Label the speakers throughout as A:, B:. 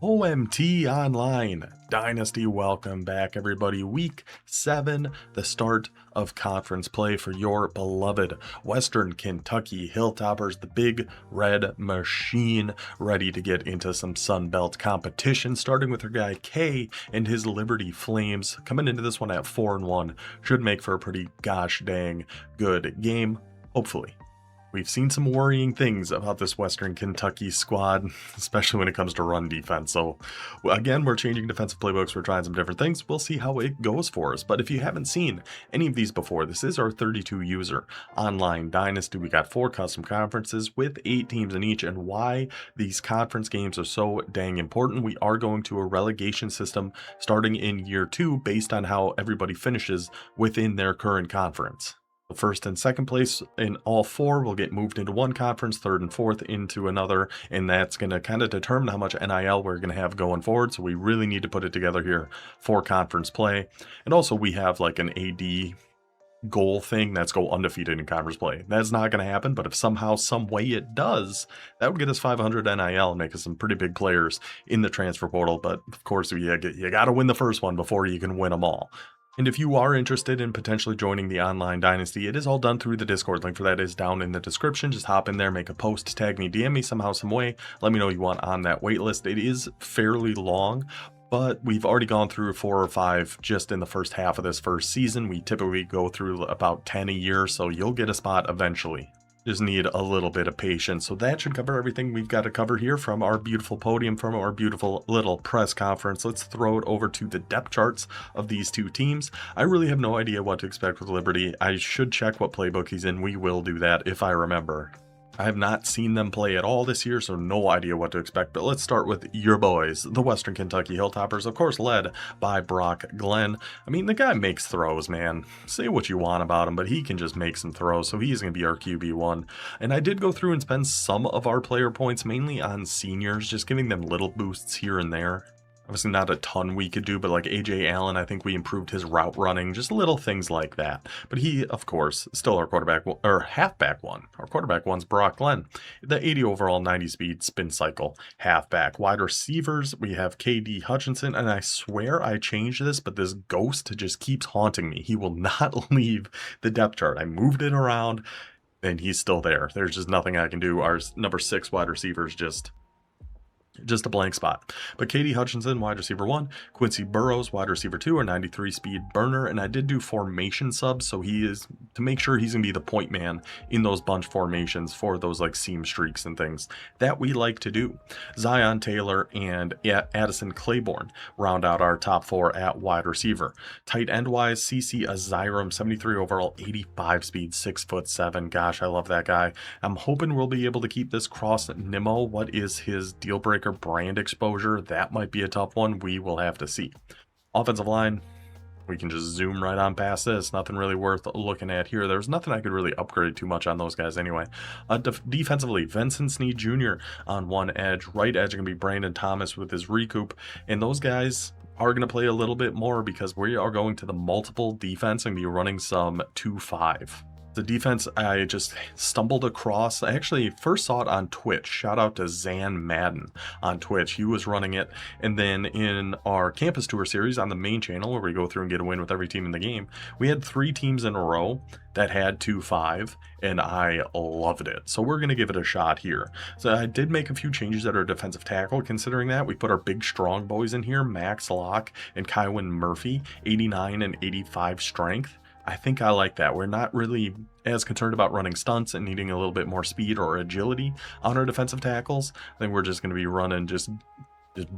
A: OMT Online Dynasty, welcome back everybody. Week 7, the start of conference play for your beloved Western Kentucky Hilltoppers, the big red machine, ready to get into some Sun Belt competition, starting with their guy K and his Liberty Flames. Coming into this one at 4-1, should make for a pretty gosh dang good game, hopefully. We've seen some worrying things about this Western Kentucky squad, especially when it comes to run defense. So again, we're changing defensive playbooks. We're trying some different things. We'll see how it goes for us. But if you haven't seen any of these before, this is our 32 user online dynasty. We got 4 custom conferences with 8 teams in each. And why these conference games are so dang important, we are going to a relegation system starting in year 2 based on how everybody finishes within their current conference. The first and second place in all 4 will get moved into one conference, third and fourth into another, and that's going to kind of determine how much NIL we're going to have going forward. So we really need to put it together here for conference play. And also we have like an AD goal thing, that's go undefeated in conference play. That's not going to happen, but if somehow, some way it does, that would get us 500 NIL and make us some pretty big players in the transfer portal. But of course, you got to win the first one before you can win them all. And if you are interested in potentially joining the online dynasty, it is all done through the Discord. Link for that is down in the description. Just hop in there, make a post, tag me, DM me somehow, some way. Let me know you want on that wait list. It is fairly long, but we've already gone through 4 or 5 just in the first half of this first season. We typically go through about 10 a year, so you'll get a spot eventually. Just need a little bit of patience. So that should cover everything we've got to cover here from our beautiful podium, from our beautiful little press conference. Let's throw it over to the depth charts of these 2 teams. I really have no idea what to expect with Liberty. I should check what playbook he's in. We will do that if I remember. I have not seen them play at all this year, so no idea what to expect. But let's start with your boys, the Western Kentucky Hilltoppers, of course led by Brock Glenn. I mean, the guy makes throws, man. Say what you want about him, but he can just make some throws, so he's going to be our QB1. And I did go through and spend some of our player points mainly on seniors, just giving them little boosts here and there. Obviously not a ton we could do, but like AJ Allen, I think we improved his route running, just little things like that. But he, of course, still our quarterback, or halfback one. Our quarterback one's Brock Glenn. The 80 overall, 90 speed spin cycle halfback. Wide receivers, we have KD Hutchinson, and I swear I changed this, but this ghost just keeps haunting me. He will not leave the depth chart. I moved it around, and he's still there. There's just nothing I can do. Our number 6 wide receivers just a blank spot. But KD Hutchinson, wide receiver 1, Quincy Burrows, wide receiver 2, a 93 speed burner, and I did do formation subs, so he is, to make sure he's going to be the point man in those bunch formations for those like seam streaks and things that we like to do. Zion Taylor and Addison Claiborne round out our top 4 at wide receiver. Tight end wise, CC Aziram, 73 overall, 85 speed, 6'7". Gosh, I love that guy. I'm hoping we'll be able to keep this cross Nimmo. What is his deal breaker brand exposure? That might be a tough one. We will have to see. Offensive line, we can just zoom right on past this. Nothing really worth looking at here. There's nothing I could really upgrade too much on those guys anyway. Defensively, Vincent Snead Jr. on one edge. Right edge going to be Brandon Thomas with his recoup. And those guys are going to play a little bit more because we are going to the multiple defense and be running some 2-5. The defense I just stumbled across. I actually first saw it on Twitch. Shout out to Zan Madden on Twitch. He was running it. And then in our campus tour series on the main channel, where we go through and get a win with every team in the game, we had 3 teams in a row that had 2-5, and I loved it. So we're going to give it a shot here. So I did make a few changes at our defensive tackle. Considering that, we put our big strong boys in here, Max Locke and Kywin Murphy, 89 and 85 strength. I think I like that. We're not really as concerned about running stunts and needing a little bit more speed or agility on our defensive tackles. I think we're just going to be running just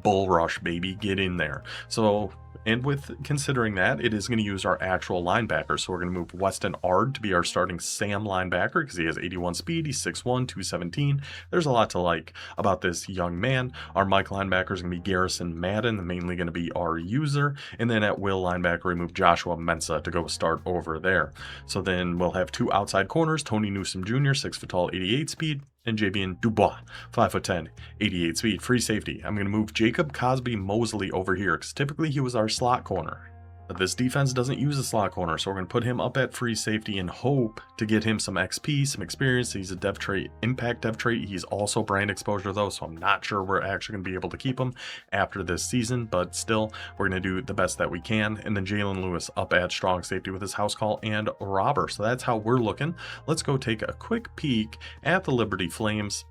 A: bull rush, baby, get in there. So, and with considering that, it is going to use our actual linebacker. So we're going to move Weston Ard to be our starting Sam linebacker because he has 81 speed. He's 6'1", 217. There's a lot to like about this young man. Our Mike linebacker is going to be Garrison Madden, mainly going to be our user. And then at will linebacker, we move Joshua Mensa to go start over there. So then we'll have 2 outside corners, Tony Newsom Jr., 6 foot tall, 88 speed, and Javian Dubois, 5'10", 88 speed. Free safety, I'm going to move Jacob Cosby Mosley over here because typically he was our slot corner. But this defense doesn't use a slot corner, so we're going to put him up at free safety and hope to get him some XP, some experience. He's a dev trait, impact dev trait. He's also brand exposure though, so I'm not sure we're actually going to be able to keep him after this season, but still, we're going to do the best that we can. And then Jalen Lewis up at strong safety with his house call and robber. So that's how we're looking. Let's go take a quick peek at the Liberty Flames.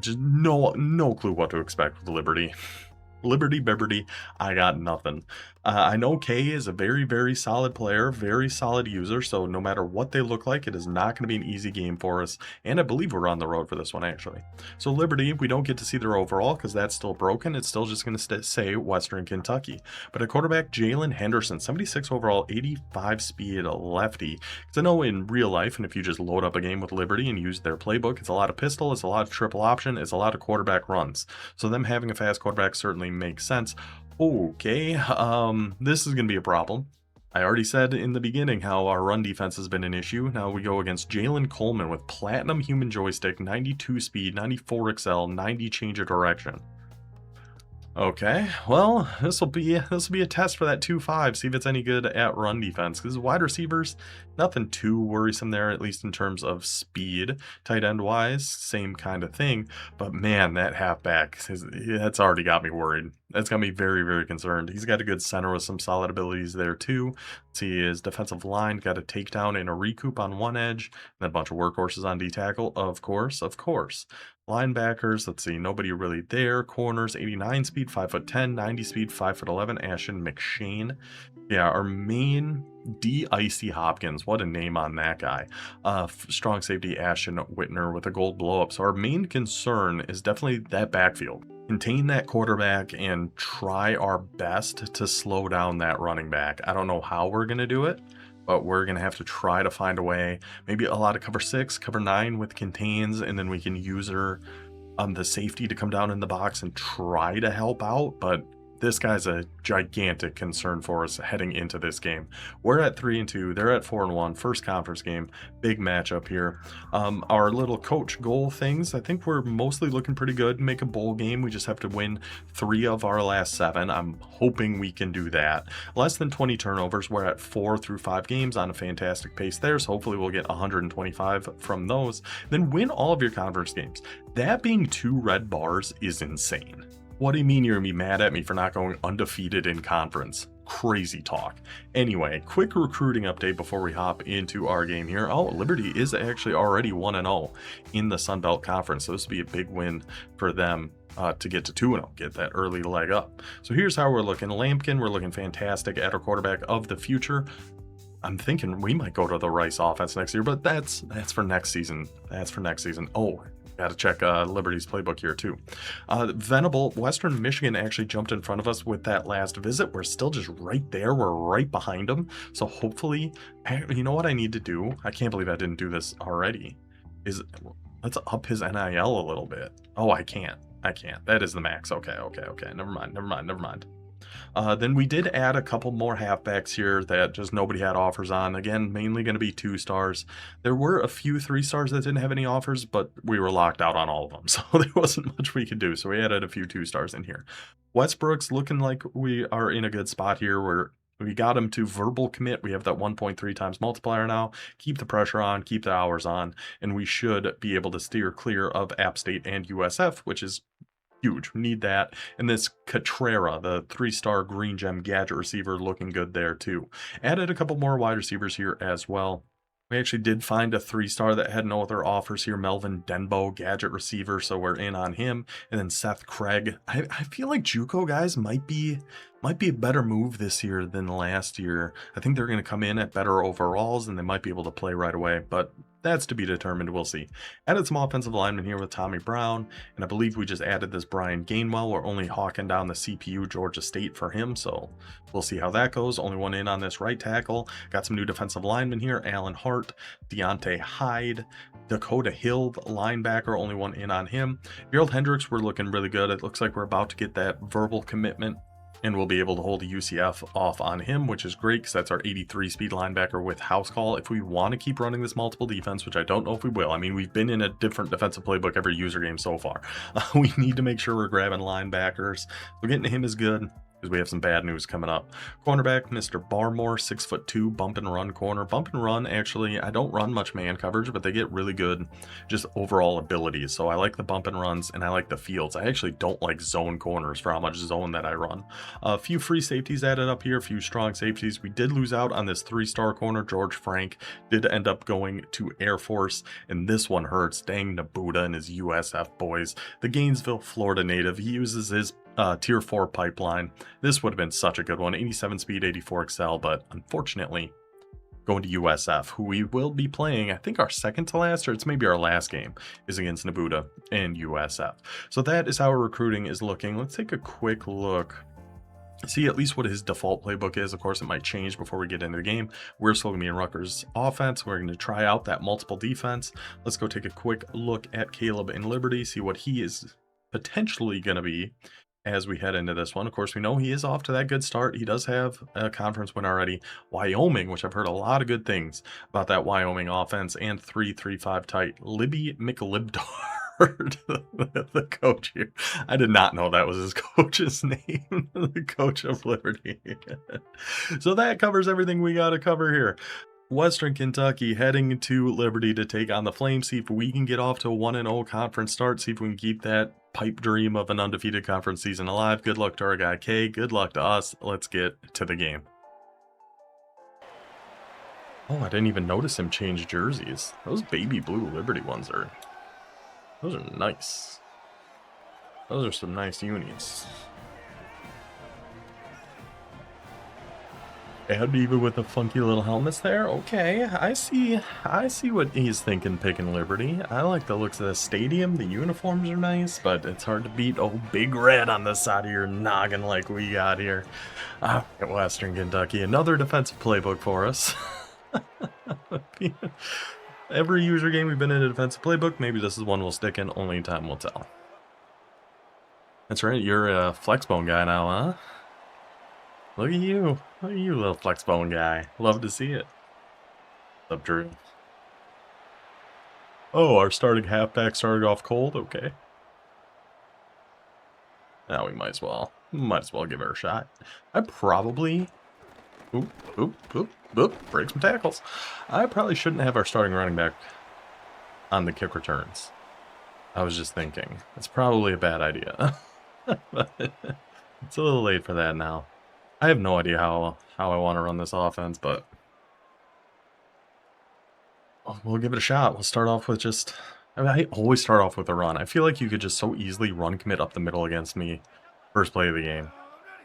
A: Just no clue what to expect with Liberty. Liberty, I got nothing. I know K is a very, very solid player, very solid user, so no matter what they look like, it is not going to be an easy game for us, and I believe we're on the road for this one, actually. So Liberty, we don't get to see their overall because that's still broken. It's still just going to say Western Kentucky. But at quarterback, Jalen Henderson, 76 overall, 85 speed lefty. Because I know in real life, and if you just load up a game with Liberty and use their playbook, it's a lot of pistol, it's a lot of triple option, it's a lot of quarterback runs. So them having a fast quarterback certainly makes sense. Okay, this is going to be a problem. I already said in the beginning how our run defense has been an issue. Now we go against Jalen Coleman with platinum human joystick, 92 speed, 94 excel, 90 change of direction. Okay, well, this will be a test for that 2-5, see if it's any good at run defense, because wide receivers, nothing too worrisome there, at least in terms of speed. Tight end wise, same kind of thing, but man, that halfback, that's already got me worried. That's got me very, very concerned. He's got a good center with some solid abilities there too. Let's see, his defensive line got a takedown and a recoup on one edge, and a bunch of workhorses on D tackle, of course. Linebackers, let's see, nobody really there. Corners, 89 speed, 5'10", 90 speed, 5'11", Ashton McShane. Yeah, our main D Icy Hopkins, what a name on that guy. Strong safety Ashton Whitner with a gold blow up. So our main concern is definitely that backfield. Contain that quarterback and try our best to slow down that running back. I don't know how we're going to do it, but we're going to have to try to find a way. Maybe a lot of cover 6, cover 9 with contains, and then we can use her the safety to come down in the box and try to help out. But this guy's a gigantic concern for us heading into this game. We're at 3-2, they're at 4-1, first conference game, big matchup here. Our little coach goal things, I think we're mostly looking pretty good. Make a bowl game, we just have to win 3 of our last 7. I'm hoping we can do that. Less than 20 turnovers, we're at 4 through 5 games on a fantastic pace there, so hopefully we'll get 125 from those. Then win all of your conference games. That being 2 red bars is insane. What do you mean you're going to be mad at me for not going undefeated in conference? Crazy talk. Anyway, quick recruiting update before we hop into our game here. Oh, Liberty is actually already 1-0 in the Sun Belt Conference, so this would be a big win for them to get to 2-0, get that early leg up. So here's how we're looking. Lampkin, we're looking fantastic at our quarterback of the future. I'm thinking we might go to the Rice offense next year, but that's for next season. That's for next season. Oh, got to check Liberty's playbook here too. Venable, Western Michigan actually jumped in front of us with that last visit. We're still just right there. We're right behind them. So hopefully, you know what I need to do? I can't believe I didn't do this already. Let's up his NIL a little bit. Oh, I can't. That is the max. Okay. Never mind. Then we did add a couple more halfbacks here that just nobody had offers on. Again, mainly going to be 2 stars. There were a few 3 stars that didn't have any offers, but we were locked out on all of them, so there wasn't much we could do. So we added a few 2 stars in here. Westbrook's looking like we are in a good spot here. We got him to verbal commit. We have that 1.3 times multiplier now. Keep the pressure on, keep the hours on, and we should be able to steer clear of App State and USF, which is huge. We need that. And this Catrera, the 3-star green gem gadget receiver, looking good there too. Added a couple more wide receivers here as well. We actually did find a 3-star that had no other offers here. Melvin Denbo, gadget receiver, so we're in on him. And then Seth Craig. I feel like JUCO guys might be a better move this year than last year. I think they're going to come in at better overalls and they might be able to play right away, but that's to be determined. We'll see. Added some offensive linemen here with Tommy Brown, and I believe we just added this Brian Gainwell. We're only hawking down the CPU Georgia State for him, so we'll see how that goes. Only one in on this right tackle. Got some new defensive linemen here. Alan Hart, Deontay Hyde, Dakota Hill, linebacker, only one in on him. Gerald Hendricks, we're looking really good. It looks like we're about to get that verbal commitment, and we'll be able to hold a UCF off on him, which is great because that's our 83 speed linebacker with house call. If we want to keep running this multiple defense, which I don't know if we will. I mean, we've been in a different defensive playbook every user game so far. We need to make sure we're grabbing linebackers. So getting to him is good. because we have some bad news coming up. Cornerback, Mr. Barmore, 6'2", bump and run corner. Bump and run, actually, I don't run much man coverage, but they get really good just overall abilities. So I like the bump and runs, and I like the fields. I actually don't like zone corners for how much zone that I run. A few free safeties added up here, a few strong safeties. We did lose out on this 3-star corner. George Frank did end up going to Air Force, and this one hurts. Dang Nabuda and his USF boys. The Gainesville, Florida native, he uses his tier 4 pipeline. This would have been such a good one. 87 speed, 84 excel, but unfortunately going to USF, who we will be playing, I think our second to last, or it's maybe our last game, is against Nabuda and USF. So that is how our recruiting is looking. Let's take a quick look, see at least what his default playbook is. Of course, it might change before we get into the game. We're still going to be in Rutgers offense. We're going to try out that multiple defense. Let's go take a quick look at Caleb and Liberty, see what he is potentially going to be as we head into this one. Of course, we know he is off to that good start. He does have a conference win already. Wyoming, which I've heard a lot of good things about that Wyoming offense, and 3-3-5 tight. Libby McLibdard, the coach here. I did not know that was his coach's name, the coach of Liberty. So that covers everything we got to cover here. Western Kentucky heading to Liberty to take on the Flames, see if we can get off to a 1-0 conference start, see if we can keep that pipe dream of an undefeated conference season alive. Good luck to our guy K, good luck to us. Let's get to the game. Oh, I didn't even notice him change jerseys. Those baby blue Liberty ones those are nice. Those are some nice unis. And even with the funky little helmets there, okay, I see what he's thinking picking Liberty. I like the looks of the stadium, the uniforms are nice, but it's hard to beat old Big Red on the side of your noggin like we got here. At Western Kentucky, another defensive playbook for us. Every user game we've been in a defensive playbook, maybe this is one we'll stick in, only time will tell. That's right, you're a flexbone guy now, huh? Look at you, little flexbone guy. Love to see it. What's up, Drew? Oh, our starting halfback started off cold? Okay. Now we might as well give her a shot. I probably... break some tackles. I probably shouldn't have our starting running back on the kick returns. I was just thinking. It's probably a bad idea. But it's a little late for that now. I have no idea how I want to run this offense, but we'll give it a shot. We'll start off with just... I always start off with a run. I feel like you could just so easily run commit up the middle against me first play of the game.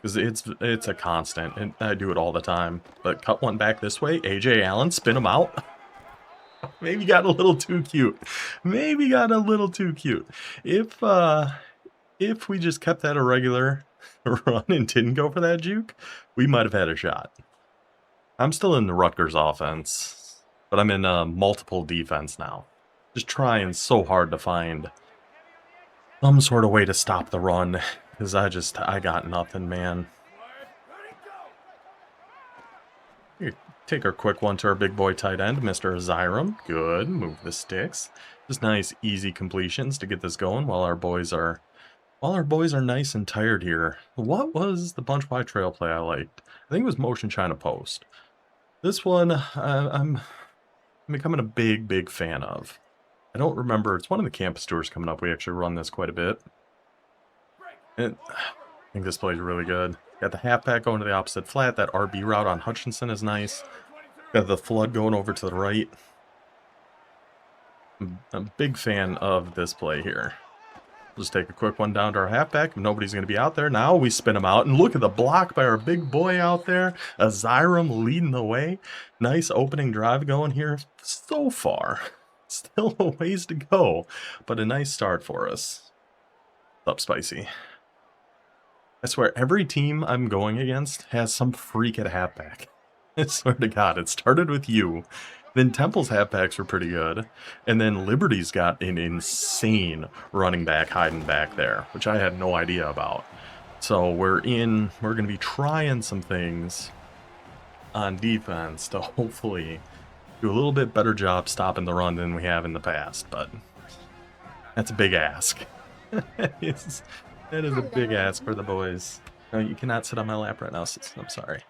A: Because it's a constant, and I do it all the time. But cut one back this way. AJ Allen, spin him out. Maybe got a little too cute. Maybe got a little too cute. If we just kept that a regular run and didn't go for that juke, we might have had a shot. I'm still in the Rutgers offense, but I'm in multiple defense now. Just trying so hard to find some sort of way to stop the run, because I got nothing, man. Take our quick one to our big boy tight end, Mr. Zyram. Good, move the sticks. Just nice, easy completions to get this going while our boys are nice and tired here. What was the bunch wide trail play I liked? I think it was motion China post. This one, I'm becoming a big fan of. I don't remember. It's one of the campus tours coming up. We actually run this quite a bit. And I think this play is really good. Got the halfback going to the opposite flat. That RB route on Hutchinson is nice. Got the flood going over to the right. I'm a big fan of this play here. Just take a quick one down to our halfback. Nobody's going to be out there. Now we spin him out. And look at the block by our big boy out there. A Zyram leading the way. Nice opening drive going here so far. Still a ways to go, but a nice start for us. What's up, Spicy? I swear, every team I'm going against has some freak at halfback. I swear to God, it started with you. Then Temple's halfbacks were pretty good. And then Liberty's got an insane running back hiding back there, which I had no idea about. So we're going to be trying some things on defense to hopefully do a little bit better job stopping the run than we have in the past. But that's a big ask. That is a big ask for the boys. No, you cannot sit on my lap right now, sis. I'm sorry.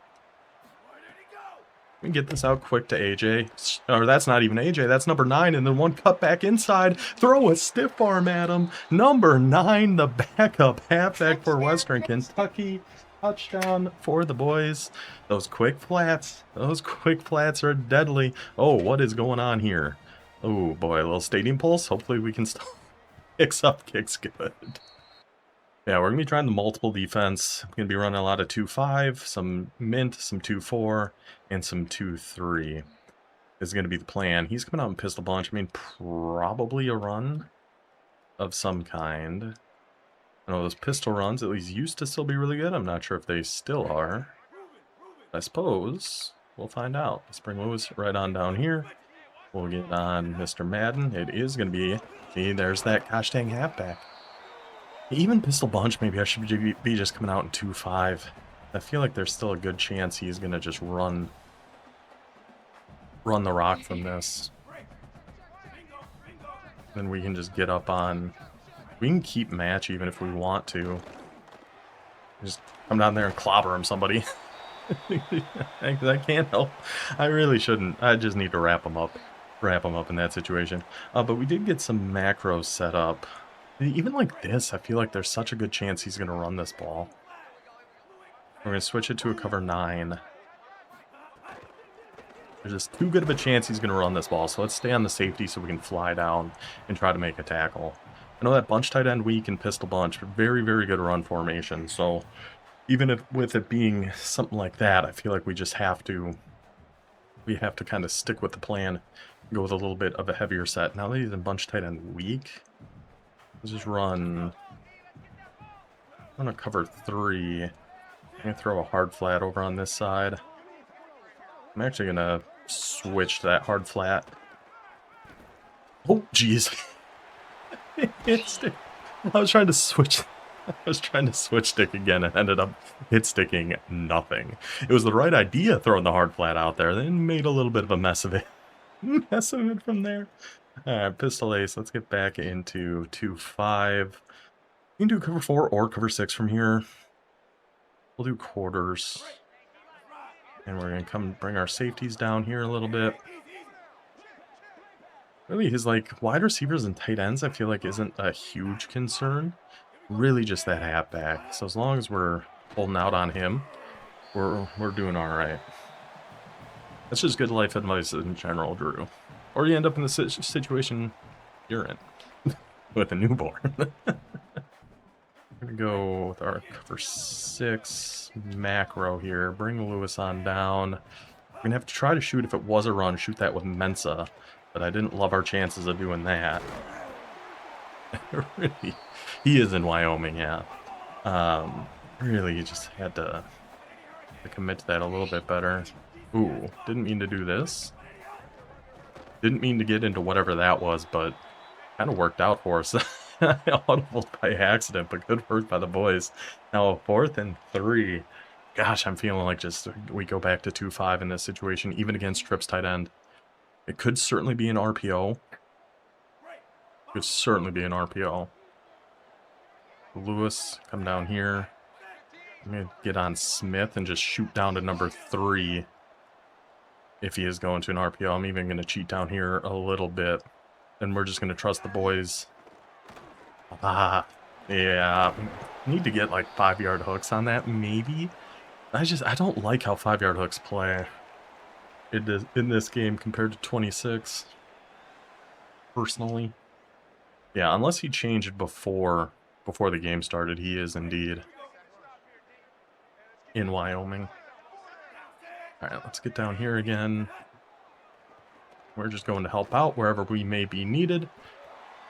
A: We can get this out quick to AJ. Or that's not even AJ, that's number 9. And then one cut back inside. Throw a stiff arm at him. Number 9, the backup halfback for Western Kentucky. Touchdown for the boys. Those quick flats are deadly. Oh, what is going on here? Oh boy, a little stadium pulse. Hopefully we can still mix up kicks good. Yeah, we're going to be trying the multiple defense. I'm going to be running a lot of 2-5, some mint, some 2-4, and some 2-3 is going to be the plan. He's coming out in pistol bunch. I mean, probably a run of some kind. I know those pistol runs at least used to still be really good. I'm not sure if they still are. I suppose we'll find out. Spring Lewis right on down here. We'll get on Mr. Madden. It is going to be, see, there's that gosh dang halfback. Even pistol bunch, maybe I should be just coming out in 2-5. I feel like there's still a good chance he's going to just run the rock from this. Then we can just get up on... We can keep match even if we want to. Just come down there and clobber him, somebody. I can't help. I really shouldn't. I just need to wrap him up in that situation. But we did get some macros set up. Even like this, I feel like there's such a good chance he's going to run this ball. We're going to switch it to a cover 9. There's just too good of a chance he's going to run this ball, so let's stay on the safety so we can fly down and try to make a tackle. I know that bunch tight end weak and pistol bunch, very, very good run formation, so even if with it being something like that, I feel like we just have to... We have to kind of stick with the plan, go with a little bit of a heavier set. Now that he's in bunch tight end weak... Let's just run. I'm going to cover 3. I'm going to throw a hard flat over on this side. I'm actually going to switch to that hard flat. Oh, jeez. I was trying to switch. I was trying to switch stick again and ended up hit sticking nothing. It was the right idea throwing the hard flat out there, then made a little bit of a mess of it. From there. Alright, pistol ace. Let's get back into 2-5. We can do cover 4 or cover 6 from here. We'll do quarters. And we're going to come bring our safeties down here a little bit. Really, his like wide receivers and tight ends, I feel like isn't a huge concern. Really just that halfback. So as long as we're holding out on him, we're doing alright. That's just good life advice in general, Drew. Or you end up in the situation you're in with a newborn. We're going to go with our cover 6 macro here. Bring Lewis on down. We're going to have to try to shoot, if it was a run, shoot that with Mensa. But I didn't love our chances of doing that. Really, he is in Wyoming, yeah. Really, you just had to commit to that a little bit better. Ooh, didn't mean to do this. Didn't mean to get into whatever that was, but kind of worked out for us. I audibled by accident, but good work by the boys. Now, 4th and 3. Gosh, I'm feeling like just we go back to 2-5 in this situation, even against Trips tight end. It could certainly be an RPO. Could certainly be an RPO. Lewis, come down here. I'm going to get on Smith and just shoot down to number 3. If he is going to an RPO, I'm even going to cheat down here a little bit. And we're just going to trust the boys. Yeah. Need to get like 5-yard hooks on that, maybe. I don't like how 5-yard hooks play in this game compared to 26. Personally. Yeah, unless he changed before the game started, he is indeed in Wyoming. Alright, let's get down here again. We're just going to help out wherever we may be needed.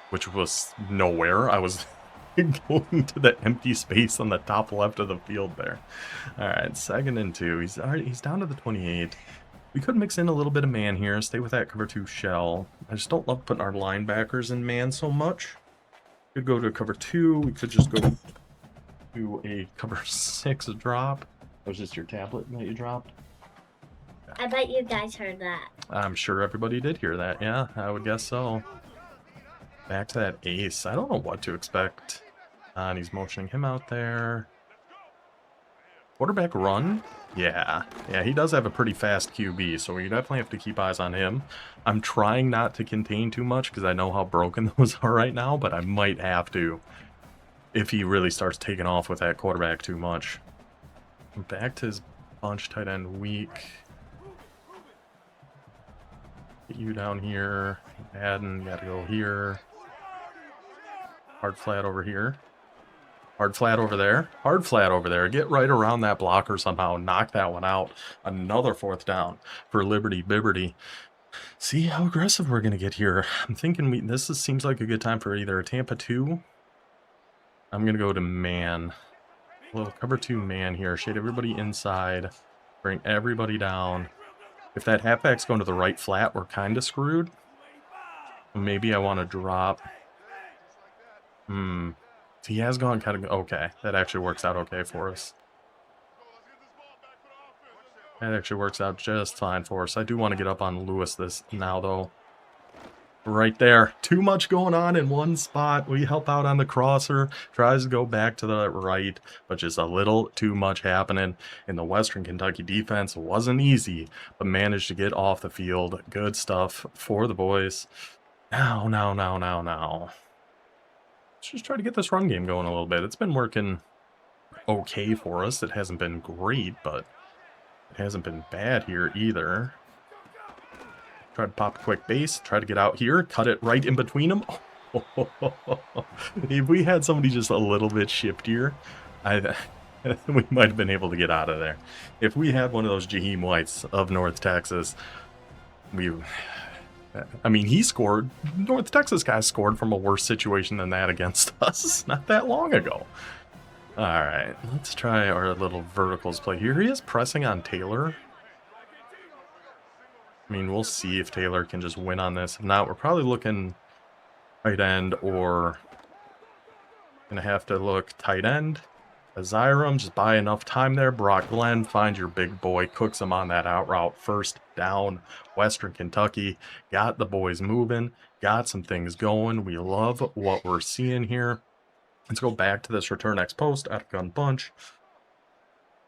A: Which was nowhere. I was going to the empty space on the top left of the field there. Alright, 2nd and 2. He's down to the 28. We could mix in a little bit of man here. Stay with that cover 2 shell. I just don't love putting our linebackers in man so much. Could go to a cover 2. We could just go to a cover 6 drop. Was this your tablet that you dropped?
B: I bet you guys heard that.
A: I'm sure everybody did hear that. Yeah, I would guess so. Back to that ace. I don't know what to expect. And he's motioning him out there. Quarterback run? Yeah. Yeah, he does have a pretty fast QB, so we definitely have to keep eyes on him. I'm trying not to contain too much because I know how broken those are right now, but I might have to if he really starts taking off with that quarterback too much. Back to his bunch tight end weak. Get you down here. Madden, gotta go here. Hard flat over here. Hard flat over there. Hard flat over there. Get right around that blocker somehow. Knock that one out. Another 4th down for Liberty Bibberty. See how aggressive we're going to get here. I'm thinking seems like a good time for either a Tampa 2. I'm going to go to man. A little cover 2 man here. Shade everybody inside. Bring everybody down. If that halfback's going to the right flat, we're kind of screwed. Maybe I want to drop. He has gone kind of... Okay, that actually works out okay for us. That actually works out just fine for us. I do want to get up on Lewis this now, though. Right there. Too much going on in one spot. We help out on the crosser. Tries to go back to the right, but just a little too much happening. In the Western Kentucky defense, wasn't easy, but managed to get off the field. Good stuff for the boys. Now. Let's just try to get this run game going a little bit. It's been working okay for us. It hasn't been great, but it hasn't been bad here either. Try to pop a quick base. Try to get out here. Cut it right in between them. If we had somebody just a little bit shiftier, we might have been able to get out of there. If we had one of those Jaheim Whites of North Texas, I mean, he scored. North Texas guys scored from a worse situation than that against us not that long ago. All right, let's try our little verticals play. Here he is pressing on Taylor. I mean, we'll see if Taylor can just win on this. If not, we're probably looking tight end or going to have to look tight end. Aziram, just buy enough time there. Brock Glenn, find your big boy. Cooks him on that out route. First down, Western Kentucky. Got the boys moving. Got some things going. We love what we're seeing here. Let's go back to this return X post. Out of gun bunch.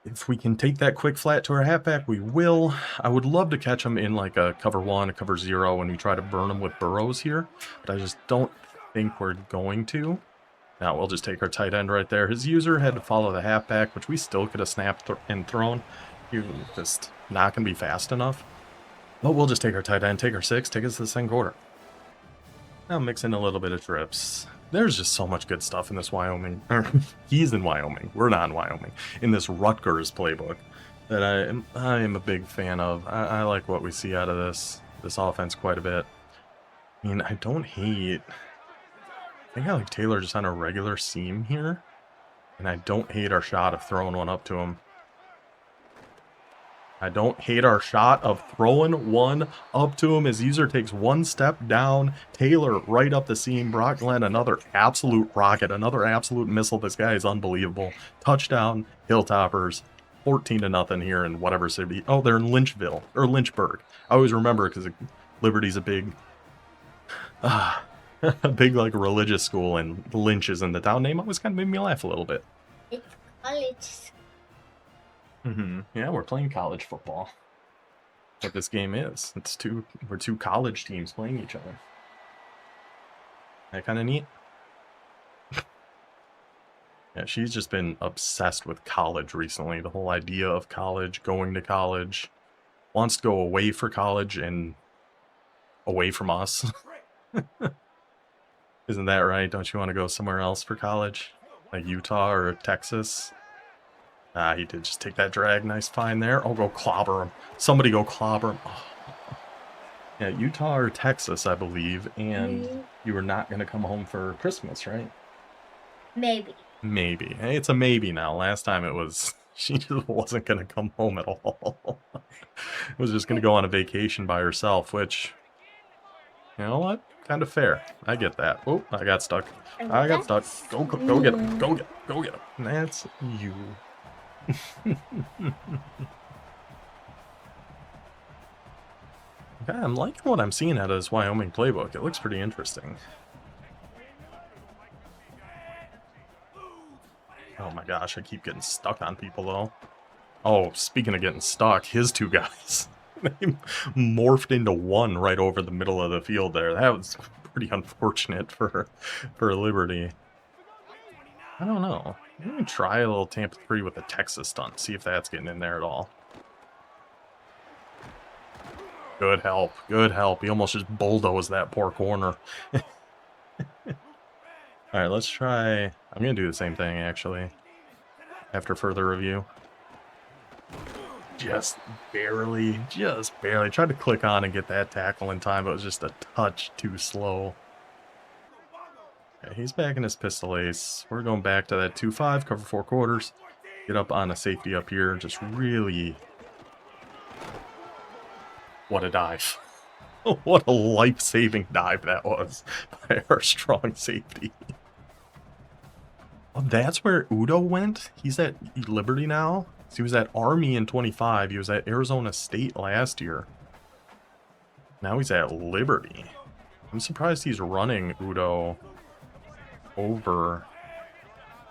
A: If we can take that quick flat to our halfback, we will. I would love to catch him in like a cover 1, a cover 0 when we try to burn him with burrows here. But I just don't think we're going to. Now we'll just take our tight end right there. His user had to follow the halfback, which we still could have snapped and thrown. He was just not going to be fast enough. But we'll just take our tight end, take our 6, take us to the second quarter. Now mix in a little bit of trips. There's just so much good stuff in this Wyoming. He's in Wyoming. We're not in Wyoming. In this Rutgers playbook that I am a big fan of. I like what we see out of this offense quite a bit. I mean, I don't hate... I think I like Taylor just on a regular seam here. And I don't hate our shot of throwing one up to him. I don't hate our shot of throwing one up to him. His user takes one step down. Taylor right up the seam. Brock Glenn, another absolute rocket. Another absolute missile. This guy is unbelievable. Touchdown, Hilltoppers. 14-0 here in whatever city. Oh, they're in Lynchville. Or Lynchburg. I always remember because Liberty's a big... a big like religious school, and Lynch is in the town name. Always kind of made me laugh a little bit.
B: It's college.
A: Yeah, we're playing college football. What this game is. We're two college teams playing each other. That kind of neat. Yeah, she's just been obsessed with college recently. The whole idea of college, going to college, wants to go away for college and away from us. Isn't that right? Don't you want to go somewhere else for college? Like Utah or Texas? Ah, he did just take that drag. Nice find there. Oh, go clobber him. Somebody go clobber him. Oh. Yeah, Utah or Texas, I believe. And you were not going to come home for Christmas, right?
B: Maybe.
A: Maybe. Hey, it's a maybe now. Last time it was... She just wasn't going to come home at all. Was just going to go on a vacation by herself, which... You know what? Kind of fair. I get that. Oh, I got stuck. I got stuck. Go get him. Go get him. That's you. Okay, I'm liking what I'm seeing out of this Wyoming playbook. It looks pretty interesting. Oh my gosh, I keep getting stuck on people though. Oh, speaking of getting stuck, his two guys they morphed into one right over the middle of the field there. That was pretty unfortunate for Liberty. I don't know. Maybe try a little Tampa 3 with a Texas stunt. See if that's getting in there at all. Good help. Good help. He almost just bulldozed that poor corner. Alright, let's try... I'm going to do the same thing, actually. After further review. Just barely. Tried to click on and get that tackle in time, but it was just a touch too slow. Okay, he's back in his pistol ace. We're going back to that 2-5, cover 4 quarters. Get up on a safety up here. Just really... What a dive. What a life-saving dive that was by our strong safety. Oh, that's where Udo went? He's at Liberty now? So he was at Army in 25. He was at Arizona State last year. Now he's at Liberty. I'm surprised he's running Udo over...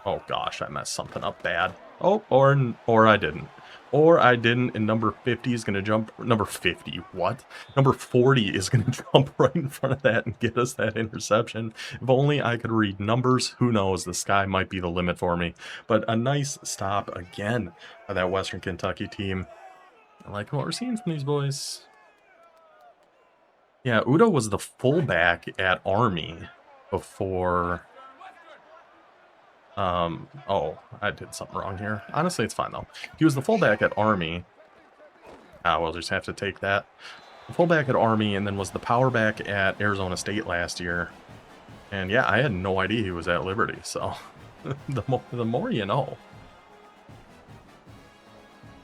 A: Oh gosh, I messed something up bad. Oh, or I didn't. Or I didn't, and number 50 is going to jump... Number 50, what? Number 40 is going to jump right in front of that and get us that interception. If only I could read numbers. Who knows? The sky might be the limit for me. But a nice stop again by that Western Kentucky team. I like what we're seeing from these boys. Yeah, Udo was the fullback at Army before... Oh, I did something wrong here. Honestly, it's fine, though. He was the fullback at Army. We'll just have to take that. The fullback at Army, and then was the power back at Arizona State last year. And yeah, I had no idea he was at Liberty, so the more you know.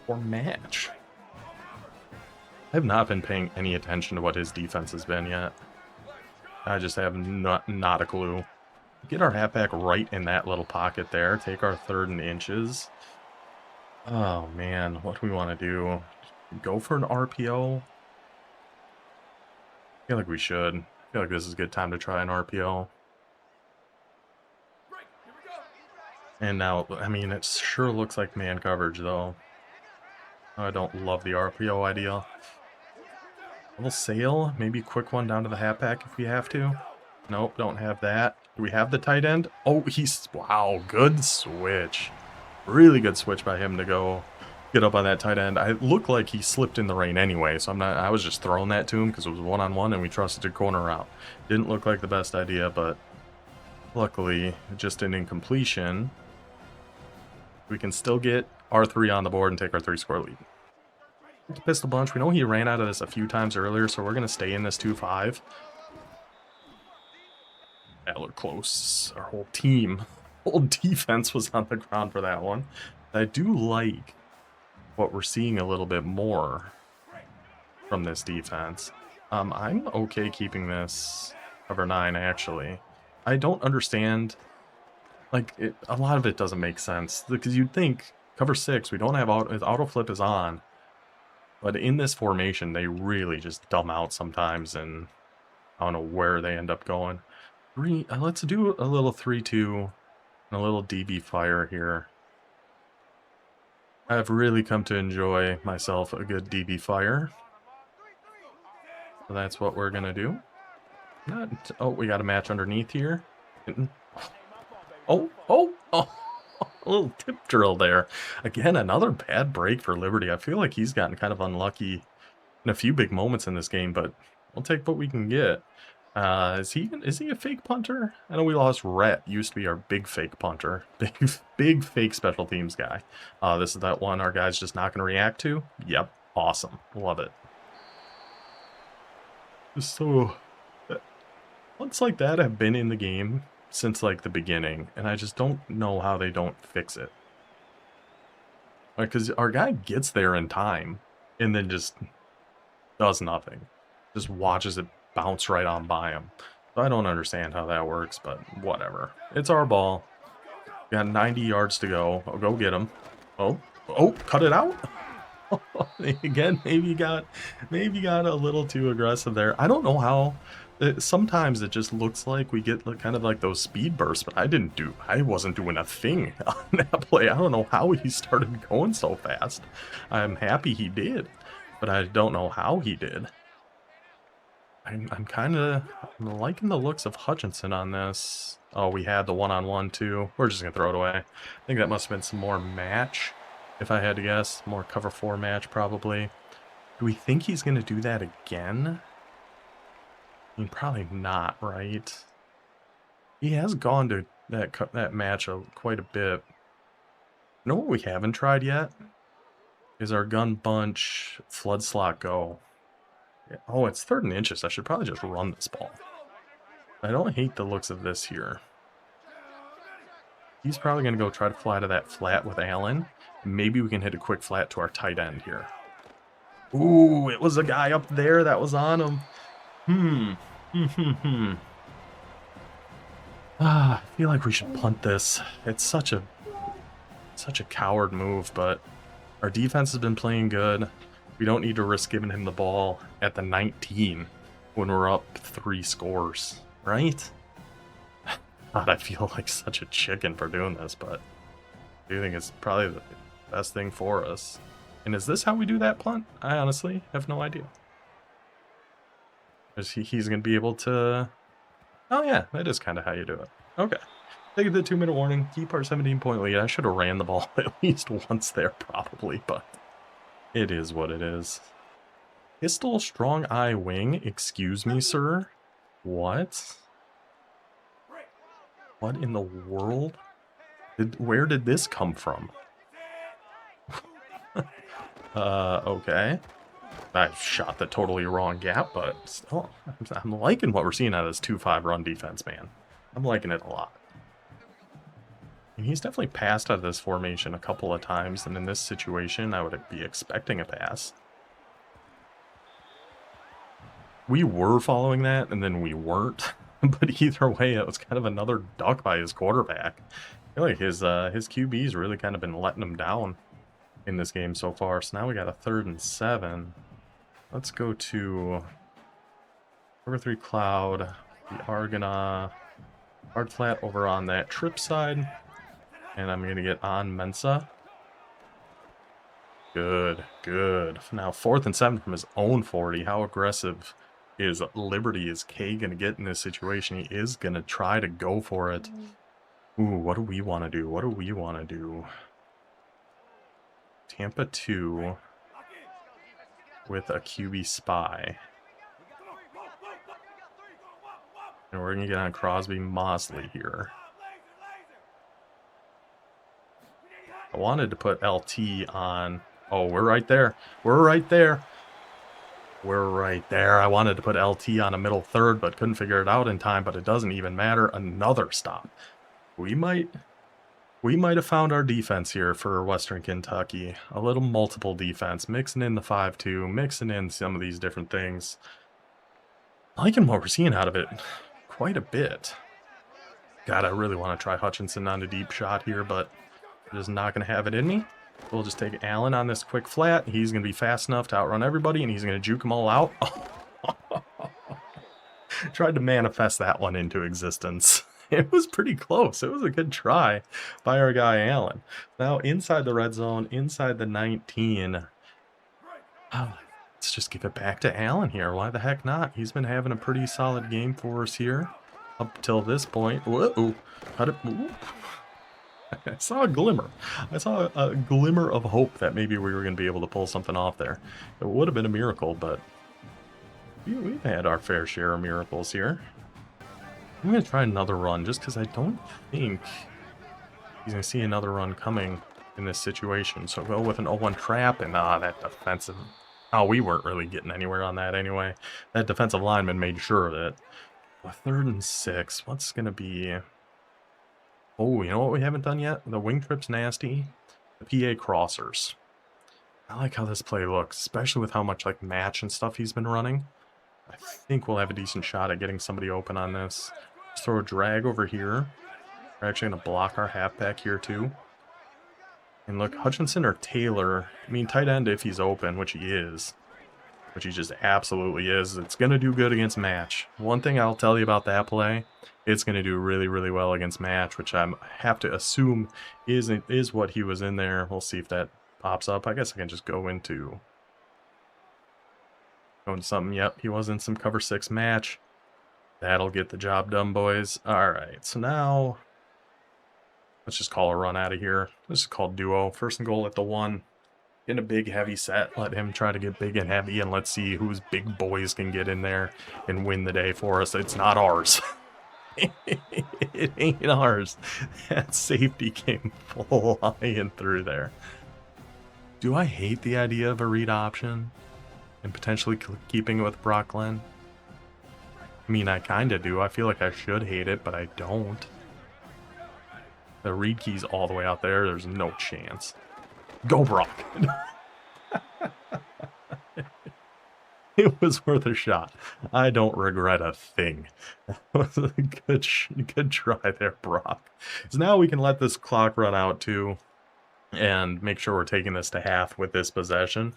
A: Or match. I have not been paying any attention to what his defense has been yet. I just have not a clue. Get our halfback right in that little pocket there. Take our 3rd and inches. Oh, man. What do we want to do? Go for an RPO? I feel like we should. I feel like this is a good time to try an RPO. And now, I mean, it sure looks like man coverage, though. I don't love the RPO idea. A little sail. Maybe a quick one down to the halfback if we have to. Nope, don't have that. Do we have the tight end? Oh, wow, good switch. Really good switch by him to go get up on that tight end. I looked like he slipped in the rain anyway, so I was just throwing that to him because it was one-on-one and we trusted the corner out. Didn't look like the best idea, but luckily, just an incompletion. We can still get R3 on the board and take our 3-score lead. Pistol bunch. We know he ran out of this a few times earlier, so we're going to stay in this 2-5. That looked close. Our whole defense was on the ground for that one. I do like what we're seeing a little bit more from this defense. I'm okay keeping this cover 9, actually. I don't understand. Like, a lot of it doesn't make sense. Because you'd think, cover 6, we don't have auto flip is on. But in this formation, they really just dumb out sometimes, and I don't know where they end up going. Let's do a little 3-2 and a little DB fire here. I've really come to enjoy myself a good DB fire. So that's what we're gonna do. Oh, we got a match underneath here. Oh, a little tip drill there. Again, another bad break for Liberty. I feel like he's gotten kind of unlucky in a few big moments in this game, but we'll take what we can get. Is he a fake punter? I know we lost Rhett, used to be our big fake punter. Big fake special teams guy. This is that one our guy's just not going to react to? Yep, awesome. Love it. So, ones like that have been in the game since, like, the beginning, and I just don't know how they don't fix it. Because our guy gets there in time, and then just does nothing. Just watches it bounce right on by him. So I don't understand how that works, but whatever. It's our ball. We got 90 yards to go. I'll go get him. Oh, cut it out. Again, maybe got a little too aggressive there. I don't know how Sometimes it just looks like we get like, kind of like those speed bursts, but I wasn't doing a thing on that play. I don't know how he started going so fast. I'm happy he did, but I don't know how he did. I'm kind of liking the looks of Hutchinson on this. Oh, we had the one-on-one too. We're just gonna throw it away. I think that must have been some more match, if I had to guess. More cover 4 match, probably. Do we think he's gonna do that again? I mean, probably not, right? He has gone to that match quite a bit. You know what we haven't tried yet? Is our gun bunch flood slot go. Yeah. Oh, it's 3rd and inches. I should probably just run this ball. I don't hate the looks of this here. He's probably going to go try to fly to that flat with Allen. Maybe we can hit a quick flat to our tight end here. Ooh, it was a guy up there that was on him. I feel like we should punt this. It's such a coward move, but our defense has been playing good. We don't need to risk giving him the ball at the 19 when we're up 3 scores, right? God, I feel like such a chicken for doing this, but I do think it's probably the best thing for us. And is this how we do that punt? I honestly have no idea. He's going to be able to... Oh yeah, that is kind of how you do it. Okay. Take the 2-minute warning. Keep our 17-point lead. I should have ran the ball at least once there, probably, but it is what it is. Pistol strong eye wing. Excuse me, sir. What? What in the world? Where did this come from? Okay. I shot the totally wrong gap, but still, I'm liking what we're seeing out of this 2-5 run defense, man. I'm liking it a lot. And he's definitely passed out of this formation a couple of times, and in this situation, I would be expecting a pass. We were following that, and then we weren't. But either way, it was kind of another duck by his quarterback. I feel like his QB's really kind of been letting him down in this game so far. So now we got a 3rd and 7. Let's go to cover 3 cloud. We are gonna hard flat over on that trip side. And I'm gonna get on Mensa. Good, good. Now 4th and 7 from his own 40. How aggressive is Liberty? Is K gonna get in this situation? He is gonna try to go for it. Ooh, what do we want to do? What do we want to do? Tampa 2 with a QB spy. And we're going to get on Crosby Mosley here. I wanted to put LT on... Oh, we're right there. We're right there. We're right there. I wanted to put LT on a middle 3rd, but couldn't figure it out in time, but it doesn't even matter. Another stop. We might have found our defense here for Western Kentucky. A little multiple defense, mixing in the 5-2, mixing in some of these different things. Liking what we're seeing out of it quite a bit. God, I really want to try Hutchinson on a deep shot here, but I'm just not going to have it in me. We'll just take Allen on this quick flat. He's going to be fast enough to outrun everybody, and he's going to juke them all out. Tried to manifest that one into existence. It was pretty close. It was a good try by our guy Allen. Now inside the red zone, inside the 19. Oh, let's just give it back to Allen here. Why the heck not? He's been having a pretty solid game for us here up till this point. Whoa. I saw a glimmer. I saw a glimmer of hope that maybe we were going to be able to pull something off there. It would have been a miracle, but we've had our fair share of miracles here. I'm going to try another run just because I don't think he's going to see another run coming in this situation. So go with an 0-1 trap, and that defensive... Oh, we weren't really getting anywhere on that anyway. That defensive lineman made sure of it. A 3rd and 6. What's going to be... Oh, you know what we haven't done yet? The wing trip's nasty. The PA crossers. I like how this play looks, especially with how much like match and stuff he's been running. I think we'll have a decent shot at getting somebody open on this. Just throw a drag over here. We're actually going to block our halfback here too. And look, Hutchinson or Taylor, I mean tight end if he's open, which he is. which he just absolutely is. It's going to do good against match. One thing I'll tell you about that play, it's going to do really, really well against match, which I have to assume is what he was in there. We'll see if that pops up. I guess I can just go into something. Yep, he was in some cover 6 match. That'll get the job done, boys. All right, so now let's just call a run out of here. This is called duo. First and goal at the 1. In a big, heavy set. Let him try to get big and heavy, and let's see whose big boys can get in there and win the day for us. It's not ours. It ain't ours. That safety came flying through there. Do I hate the idea of a read option and potentially keeping it with Brock Glenn? I mean, I kind of do. I feel like I should hate it, but I don't. The read key's all the way out there. There's no chance. Go, Brock. It was worth a shot. I don't regret a thing. That was a good try there, Brock. So now we can let this clock run out too and make sure we're taking this to half with this possession.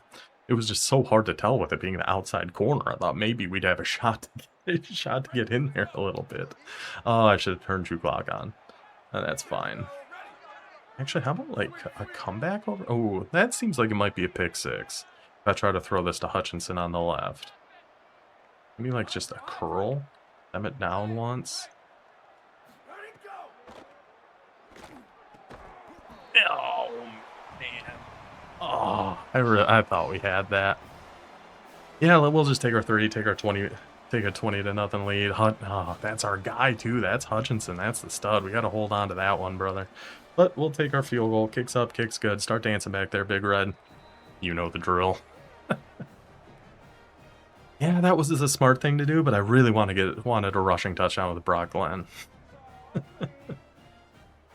A: It was just so hard to tell with it being the outside corner. I thought maybe we'd have a shot to get in there a little bit. Oh, I should have turned true clock on. That's fine. Actually, how about like a comeback over? Oh, that seems like it might be a pick 6. If I try to throw this to Hutchinson on the left. Maybe like just a curl. Stem it down once. Oh, man. Oh, I thought we had that. Yeah, we'll just take our 30, take our 20, take a 20-0 lead. Oh, that's our guy too. That's Hutchinson. That's the stud. We got to hold on to that one, brother. But we'll take our field goal. Kicks up, kicks good. Start dancing back there, Big Red. You know the drill. Yeah, that was a smart thing to do, but I really wanted a rushing touchdown with Brock Glenn.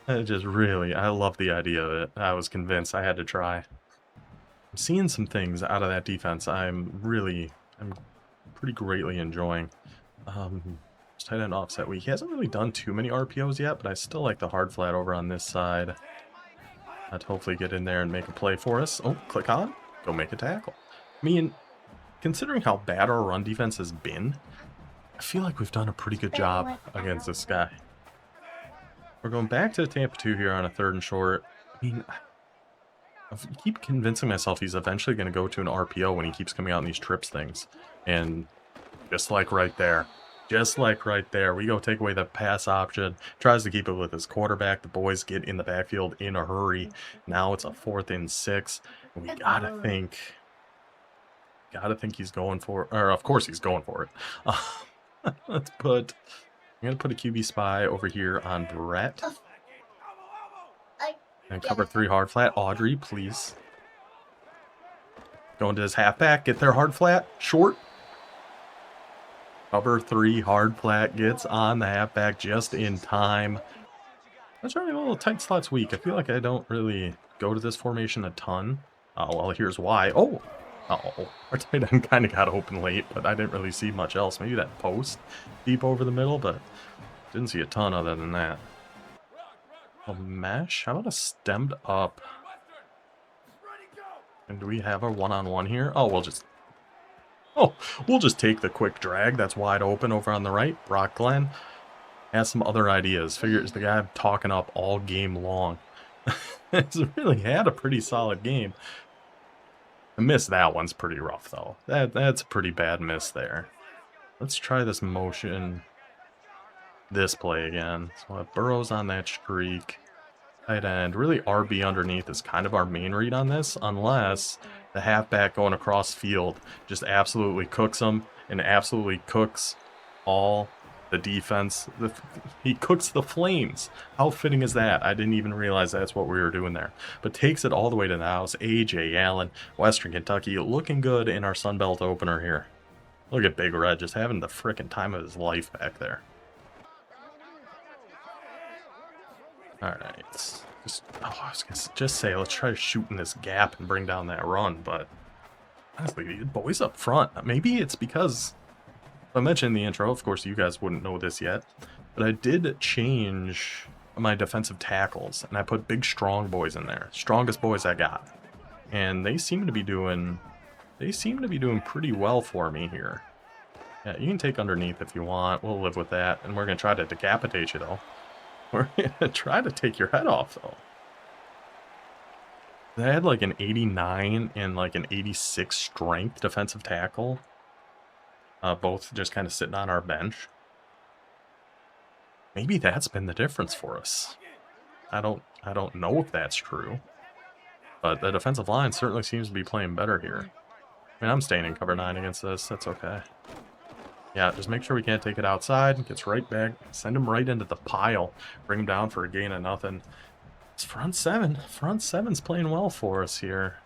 A: I love the idea of it. I was convinced I had to try. I'm seeing some things out of that defense I'm pretty greatly enjoying. Tight end offset weak. He hasn't really done too many RPOs yet, but I still like the hard flat over on this side. I'd hopefully get in there and make a play for us. Oh, click on. Go make a tackle. I mean, considering how bad our run defense has been, I feel like we've done a pretty good job against this guy. We're going back to Tampa 2 here on a 3rd and short. I mean, I keep convincing myself he's eventually going to go to an RPO when he keeps coming out in these trips things. And just like right there, we go take away the pass option. Tries to keep it with his quarterback. The boys get in the backfield in a hurry. Now it's a 4th and 6. And we gotta think he's going for, or of course he's going for it. I'm gonna put a QB spy over here on Brett. And cover 3 hard flat. Audrey, please. Going to his halfback. Get their hard flat. Short. Cover 3 hard flat. Gets on the halfback just in time. That's running a little tight slots weak. I feel like I don't really go to this formation a ton. Oh, well, here's why. Oh, our tight end kind of got open late, but I didn't really see much else. Maybe that post deep over the middle, but didn't see a ton other than that. A mesh? How about a stemmed up? And do we have a one-on-one here? Oh, we'll just take the quick drag. That's wide open over on the right. Brock Glenn has some other ideas. Figures the guy I'm talking up all game long. He's really had a pretty solid game. The miss, that one's pretty rough, though. That's a pretty bad miss there. Let's try this motion. This play again. So Burrow's on that streak. Tight end. Really, RB underneath is kind of our main read on this, unless the halfback going across field just absolutely cooks them and absolutely cooks all the defense. He cooks the Flames. How fitting is that? I didn't even realize that's what we were doing there. But takes it all the way to the house. A.J. Allen, Western Kentucky, looking good in our Sunbelt opener here. Look at Big Red just having the frickin' time of his life back there. Alright. I was going to just say, let's try to shoot in this gap and bring down that run, but honestly, the boys up front, maybe it's because I mentioned in the intro, of course you guys wouldn't know this yet, but I did change my defensive tackles, and I put big strong boys in there. Strongest boys I got. And they seem to be doing They seem to be doing pretty well for me here. Yeah, you can take underneath if you want. We'll live with that. And we're going to try to decapitate you, though. We're going to try to take your head off, though. They had like an 89 and like an 86 strength defensive tackle. Both just kind of sitting on our bench. Maybe that's been the difference for us. I don't know if that's true. But the defensive line certainly seems to be playing better here. I mean, I'm staying in cover 9 against this. That's okay. Yeah, just make sure we can't take it outside. Gets right back. Send him right into the pile. Bring him down for a gain of nothing. It's front 7. Front 7's playing well for us here.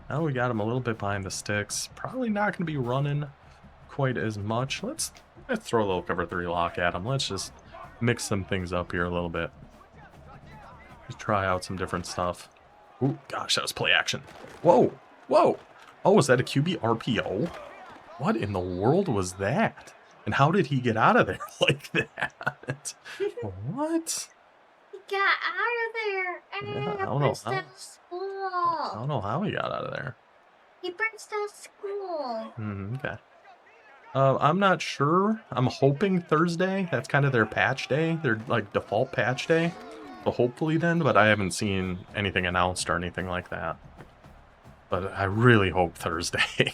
A: Now we got him a little bit behind the sticks. Probably not going to be running quite as much. Let's throw a little cover 3 lock at him. Let's just mix some things up here a little bit. Just try out some different stuff. Ooh, gosh, that was play action. Whoa, whoa. Oh, was that a QB RPO? What in the world was that? And how did he get out of there like that? What?
B: He got out of there and
A: Yeah, I don't know how.
B: school.
A: I don't know how he got out of there.
B: He burst out school.
A: Okay. I'm not sure. I'm hoping Thursday. That's kind of their patch day. Their like default patch day. So hopefully then, but I haven't seen anything announced or anything like that. But I really hope Thursday.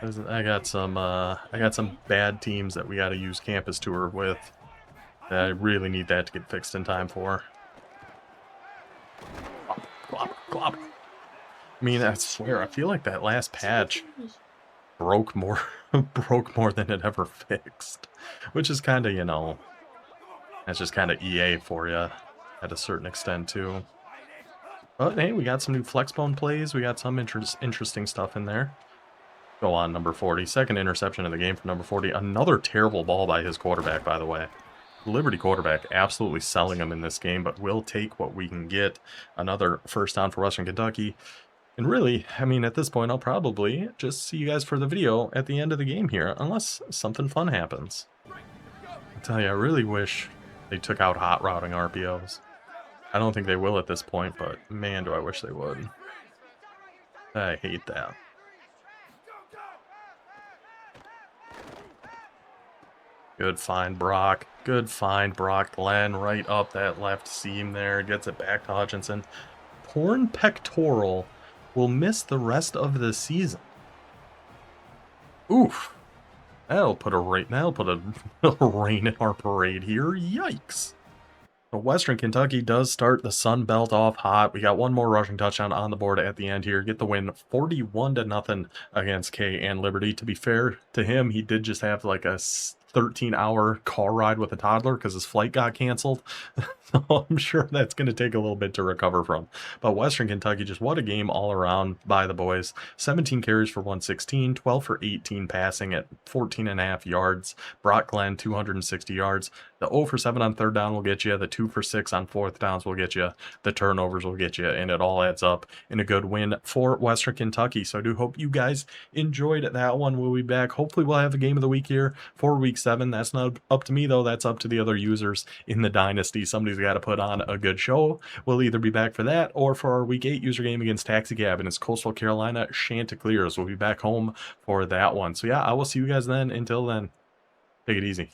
A: I got some bad teams that we got to use campus tour with. I really need that to get fixed in time for. Glop, glop. I mean, I swear, I feel like that last patch broke more than it ever fixed, which is kind of, you know, that's just kind of EA for you at a certain extent too. But hey, we got some new flexbone plays. We got some interesting stuff in there. Go on, number 40. Second interception of the game for number 40. Another terrible ball by his quarterback, by the way. Liberty quarterback absolutely selling him in this game, but we'll take what we can get. Another first down for Western Kentucky. And really, I mean, at this point, I'll probably just see you guys for the video at the end of the game here, unless something fun happens. I tell you, I really wish they took out hot routing RPOs. I don't think they will at this point, but man, do I wish they would. I hate that. Good find, Brock. Good find, Brock Glenn. Right up that left seam there. Gets it back to Hutchinson. Torn pectoral. Will miss the rest of the season. Oof. That'll put a rain in our parade here. Yikes. But Western Kentucky does start the Sun Belt off hot. We got one more rushing touchdown on the board at the end here. Get the win 41-0 against K and Liberty. To be fair to him, he did just have like a 13-hour car ride with a toddler because his flight got canceled. So I'm sure that's going to take a little bit to recover from. But Western Kentucky, just what a game all around by the boys. 17 carries for 116, 12 for 18 passing at 14.5 yards. Brock Glenn, 260 yards. The 0 for 7 on third down will get you. The 2 for 6 on fourth downs will get you. The turnovers will get you. And it all adds up in a good win for Western Kentucky. So I do hope you guys enjoyed that one. We'll be back. Hopefully we'll have a game of the week here for week 7. That's not up to me, though. That's up to the other users in the Dynasty. Somebody's got to put on a good show. We'll either be back for that or for our week 8 user game against Taxi Cab and it's Coastal Carolina Chanticleers. We'll be back home for that one. So yeah, I will see you guys then. Until then, take it easy.